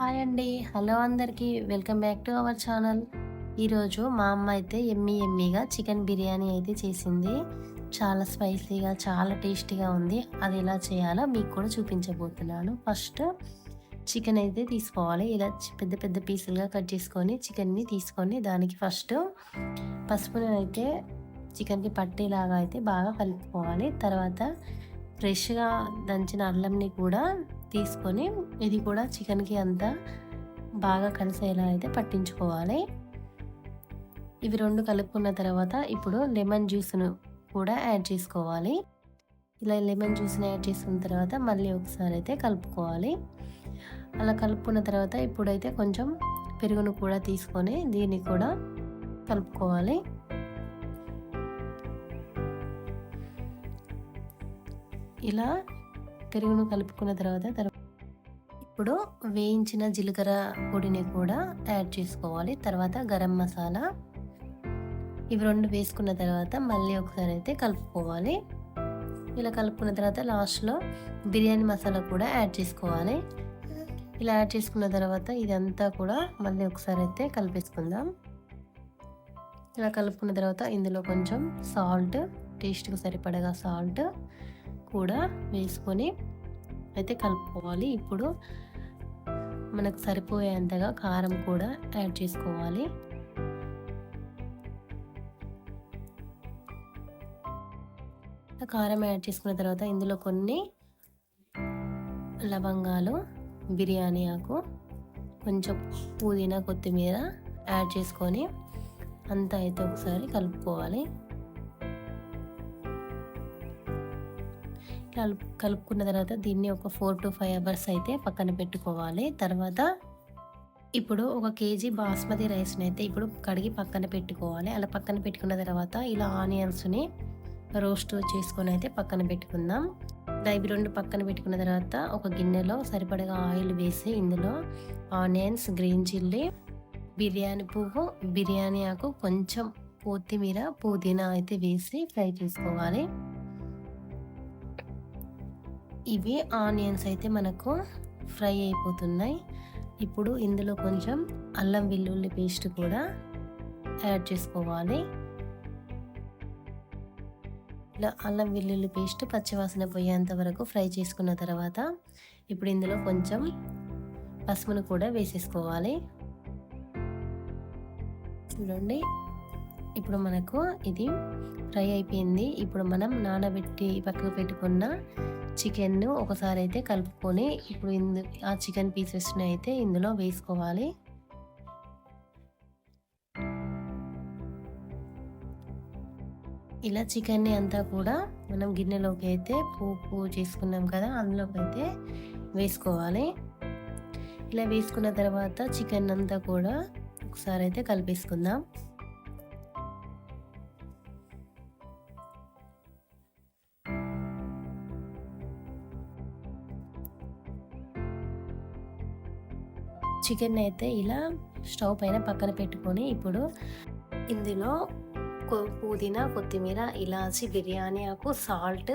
Hi అండి. Hello అందరికీ. Welcome back to our channel. ఈరోజు మా అమ్మ అయితే యమ్మీగా చికెన్ బిర్యానీ అయితే చేసింది. చాలా స్పైసీగా, చాలా టేస్టీగా ఉంది. అది ఎలా చేయాలో మీకు కూడా చూపించబోతున్నాను. ఫస్ట్ చికెన్ అయితే తీసుకోవాలి. ఇలా పెద్ద పెద్ద పీసులుగా కట్ చేసుకొని చికెన్‌ని తీసుకొని దానికి ఫస్ట్ పసుపుని అయితే చికెన్‌కి పట్టేలాగా అయితే బాగా కలుపుకోవాలి. తర్వాత ఫ్రెష్‌గా దంచిన అల్లంని కూడా తీసుకొని ఇది కూడా చికెన్‌కి అంతా బాగా కలిసేలా అయితే పట్టించుకోవాలి. ఇవి 2 కలుపుకున్న తర్వాత ఇప్పుడు లెమన్ జ్యూస్‌ను కూడా యాడ్ చేసుకోవాలి. ఇలా లెమన్ జ్యూస్‌ని యాడ్ చేసుకున్న తర్వాత మళ్ళీ ఒకసారి అయితే కలుపుకోవాలి. అలా కలుపుకున్న తర్వాత ఇప్పుడైతే కొంచెం పెరుగును కూడా తీసుకొని దీన్ని కూడా కలుపుకోవాలి. ఇలా పెరుగును కలుపుకున్న తర్వాత ఇప్పుడు వేయించిన జీలకర్ర పొడిని కూడా యాడ్ చేసుకోవాలి. తర్వాత గరం మసాలా ఇవి 2 వేసుకున్న తర్వాత మళ్ళీ ఒకసారి అయితే కలుపుకోవాలి. ఇలా కలుపుకున్న తర్వాత లాస్ట్‌లో బిర్యానీ మసాలా కూడా యాడ్ చేసుకోవాలి. ఇలా యాడ్ చేసుకున్న తర్వాత ఇదంతా కూడా మళ్ళీ ఒకసారి అయితే కలిపేసుకుందాం. ఇలా కలుపుకున్న తర్వాత ఇందులో కొంచెం సాల్ట్, టేస్ట్‌కి సరిపడగా సాల్ట్ కూడా వేసుకొని అయితే కలుపుకోవాలి. ఇప్పుడు మనకు సరిపోయేంతగా కారం కూడా యాడ్ చేసుకోవాలి. కారం యాడ్ చేసుకున్న తర్వాత ఇందులో కొన్ని లవంగాలు, బిర్యానీ ఆకు, కొంచెం పుదీనా, కొత్తిమీర యాడ్ చేసుకొని అంతా అయితే ఒకసారి కలుపుకోవాలి. కలుపుకున్న తర్వాత దీన్ని ఒక 4 to 5 అవర్స్ అయితే పక్కన పెట్టుకోవాలి. తర్వాత ఇప్పుడు 1 కేజీ బాస్మతి రైస్ని అయితే ఇప్పుడు కడిగి పక్కన పెట్టుకోవాలి. అలా పక్కన పెట్టుకున్న తర్వాత ఇలా ఆనియన్స్ని రోస్ట్ చేసుకొని అయితే పక్కన పెట్టుకుందాం. ఇవి 2 పక్కన పెట్టుకున్న తర్వాత ఒక గిన్నెలో సరిపడగా ఆయిల్ వేసి ఇందులో ఆనియన్స్, గ్రీన్ చిల్లీ, బిర్యానీ పువ్వు, బిర్యానీ ఆకు, కొంచెం కొత్తిమీర, పుదీనా అయితే వేసి ఫ్రై చేసుకోవాలి. ఇవి ఆనియన్స్ అయితే మనకు ఫ్రై అయిపోతున్నాయి. ఇప్పుడు ఇందులో కొంచెం అల్లం వెల్లుల్లి పేస్ట్ కూడా యాడ్ చేసుకోవాలి. ఇలా అల్లం వెల్లుల్లి పేస్ట్ పచ్చివాసన పోయేంత వరకు ఫ్రై చేసుకున్న తర్వాత ఇప్పుడు ఇందులో కొంచెం పసుపును కూడా వేసేసుకోవాలి. చూడండి, ఇప్పుడు మనకు ఇది ఫ్రై అయిపోయింది. ఇప్పుడు మనం నానబెట్టి పక్కకు పెట్టుకున్న చికెన్ను ఒకసారి అయితే కలుపుకొని ఇప్పుడు ఆ చికెన్ పీసెస్ని అయితే ఇందులో వేసుకోవాలి. ఇలా చికెన్ని అంతా కూడా మనం గిన్నెలోకి అయితే పోపు చేసుకున్నాం కదా, అందులోకి అయితే వేసుకోవాలి. ఇలా వేసుకున్న తర్వాత చికెన్ అంతా కూడా ఒకసారి అయితే కలిపేసుకుందాం. చికెన్ అయితే ఇలా స్టవ్ పైన పక్కన పెట్టుకొని ఇప్పుడు ఇందులో పుదీనా, కొత్తిమీర, ఇలాచి, బిర్యానీ ఆకు, సాల్ట్,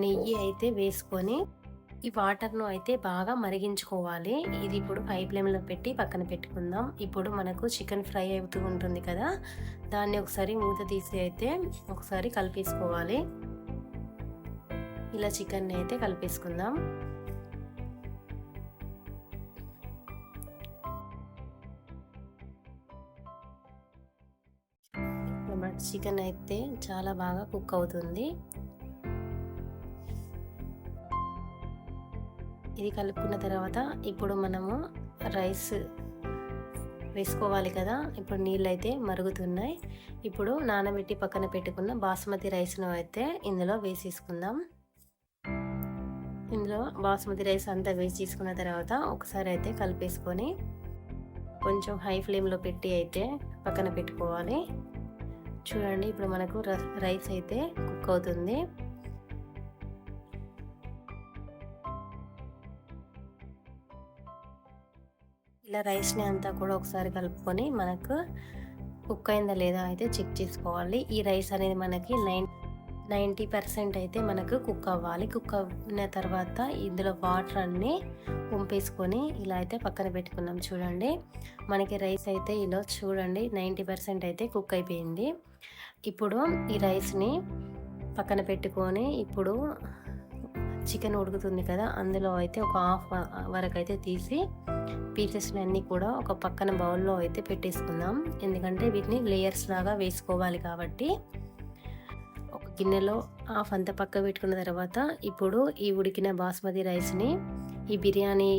నెయ్యి అయితే వేసుకొని ఈ వాటర్ను అయితే బాగా మరిగించుకోవాలి. ఇది ఇప్పుడు హై ఫ్లేమ్లో పెట్టి పక్కన పెట్టుకుందాం. ఇప్పుడు మనకు చికెన్ ఫ్రై అవుతూ ఉంటుంది కదా, దాన్ని ఒకసారి మూత తీసి అయితే ఒకసారి కలిపేసుకోవాలి. ఇలా చికెన్ని అయితే కలిపేసుకుందాం. చికెన్ అయితే చాలా బాగా కుక్ అవుతుంది. ఇది కలుపుకున్న తర్వాత ఇప్పుడు మనము రైస్ వేసుకోవాలి కదా. ఇప్పుడు నీళ్ళు అయితే మరుగుతున్నాయి. ఇప్పుడు నానబెట్టి పక్కన పెట్టుకున్న బాస్మతి రైస్ను అయితే ఇందులో వేసేసుకుందాం. ఇందులో బాస్మతి రైస్ అంతా వేసి తీసుకున్న తర్వాత ఒకసారి అయితే కలిపేసుకొని కొంచెం హై ఫ్లేమ్లో పెట్టి అయితే పక్కన పెట్టుకోవాలి. చూడండి, ఇప్పుడు మనకు రైస్ అయితే కుక్ అవుతుంది. ఇలా రైస్ని అంతా కూడా ఒకసారి కలుపుకొని మనకు కుక్ అయిందా లేదా అయితే చెక్ చేసుకోవాలి. ఈ రైస్ అనేది మనకి 90% అయితే మనకు కుక్ అవ్వాలి. కుక్ అయిన తర్వాత ఇందులో వాటర్ అన్నీ వంపేసుకొని ఇలా అయితే పక్కన పెట్టుకున్నాం. చూడండి మనకి రైస్ అయితే ఇలా చూడండి 90% అయితే కుక్ అయిపోయింది. ఇప్పుడు ఈ రైస్ని పక్కన పెట్టుకొని ఇప్పుడు చికెన్ ఉడుకుతుంది కదా, అందులో అయితే ఒక హాఫ్ వరకు అయితే తీసి పీసెస్ని అన్నీ కూడా ఒక పక్కన బౌల్లో అయితే పెట్టేసుకుందాం. ఎందుకంటే వీటిని లేయర్స్ లాగా వేసుకోవాలి కాబట్టి. ఒక గిన్నెలో హాఫ్ అంతా పక్క పెట్టుకున్న తర్వాత ఇప్పుడు ఈ ఉడికిన బాస్మతి రైస్ని ఈ బిర్యానీలో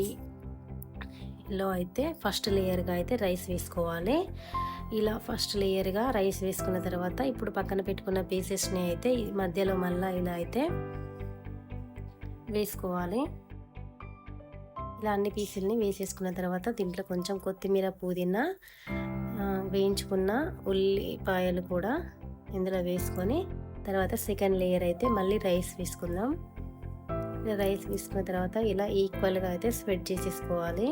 అయితే ఫస్ట్ లేయర్గా అయితే రైస్ వేసుకోవాలి. ఇలా ఫస్ట్ లేయర్గా రైస్ వేసుకున్న తర్వాత ఇప్పుడు పక్కన పెట్టుకున్న పీసెస్ని అయితే మధ్యలో మళ్ళీ ఇలా అయితే వేసుకోవాలి. ఇలా అన్ని పీసుల్ని వేసేసుకున్న తర్వాత దీంట్లో కొంచెం కొత్తిమీర, పుదీనా, వేయించుకున్న ఉల్లిపాయలు కూడా ఇందులో వేసుకొని తర్వాత సెకండ్ లేయర్ అయితే మళ్ళీ రైస్ వేసుకుందాం. ఇలా రైస్ వేసుకున్న తర్వాత ఇలా ఈక్వల్గా అయితే స్ప్రెడ్ చేసేసుకోవాలి.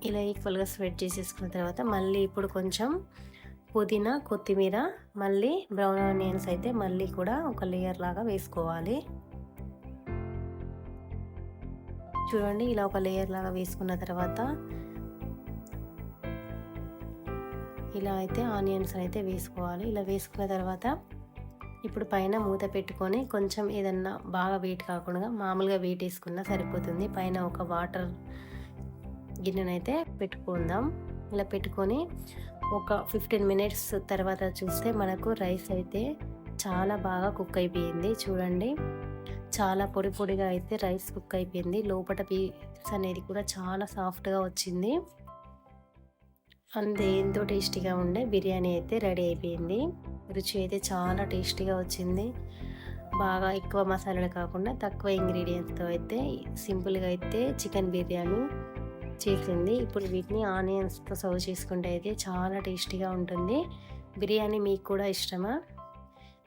ఇలా ఈక్వల్గా స్ప్రెడ్ చేసేసుకున్న తర్వాత మళ్ళీ ఇప్పుడు కొంచెం పుదీనా, కొత్తిమీర, మళ్ళీ బ్రౌన్ ఆనియన్స్ అయితే మళ్ళీ కూడా ఒక లేయర్ లాగా వేసుకోవాలి. చూడండి ఇలా ఒక లేయర్ లాగా వేసుకున్న తర్వాత ఇలా అయితే ఆనియన్స్ అయితే వేసుకోవాలి. ఇలా వేసుకున్న తర్వాత ఇప్పుడు పైన మూత పెట్టుకొని కొంచెం ఏదన్నా బాగా వెయిట్ కాకుండా మామూలుగా వెయిట్ వేసుకున్నా సరిపోతుంది. పైన ఒక వాటర్ గిన్నెనైతే పెట్టుకుందాం. ఇలా పెట్టుకొని ఒక 15 మినిట్స్ తర్వాత చూస్తే మనకు రైస్ అయితే చాలా బాగా కుక్ అయిపోయింది. చూడండి చాలా పొడి పొడిగా అయితే రైస్ కుక్ అయిపోయింది. లోపల పీస్ అనేది కూడా చాలా సాఫ్ట్గా వచ్చింది. అంతే ఎంతో టేస్టీగా ఉండే బిర్యానీ అయితే రెడీ అయిపోయింది. రుచి అయితే చాలా టేస్టీగా వచ్చింది. బాగా ఎక్కువ మసాలాలు కాకుండా తక్కువ ఇంగ్రీడియంట్స్తో అయితే సింపుల్గా అయితే చికెన్ బిర్యానీ చేసింది. ఇప్పుడు వీటిని ఆనియన్స్తో సర్వ్ చేసుకుంటే అయితే చాలా టేస్టీగా ఉంటుంది. బిర్యానీ మీకు కూడా ఇష్టమా?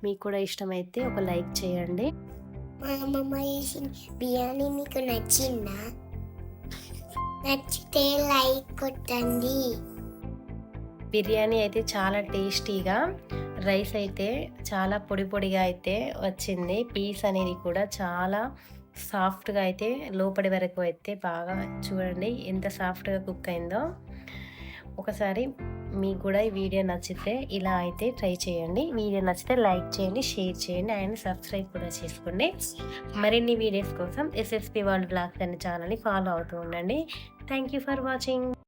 మీకు కూడా ఇష్టమైతే ఒక లైక్ చేయండి. మా అమ్మమ్మ చేసిన బిర్యానీ మీకు నచ్చిందా? నచ్చితే లైక్ కొట్టండి. బిర్యానీ అయితే చాలా టేస్టీగా, రైస్ అయితే చాలా పొడి పొడిగా అయితే వచ్చింది. పీస్ అనేది కూడా చాలా సాఫ్ట్గా అయితే లోపలి వరకు అయితే బాగా చూడండి ఎంత సాఫ్ట్గా కుక్ అయిందో. ఒకసారి మీకు కూడా ఈ వీడియో నచ్చితే ఇలా అయితే ట్రై చేయండి. వీడియో నచ్చితే లైక్ చేయండి, షేర్ చేయండి అండ్ సబ్స్క్రైబ్ కూడా చేసుకోండి. మరిన్ని వీడియోస్ కోసం SSP వరల్డ్ బ్లాగ్స్ అనే ఛానల్ని ఫాలో అవుతూ ఉండండి. Thank you for watching.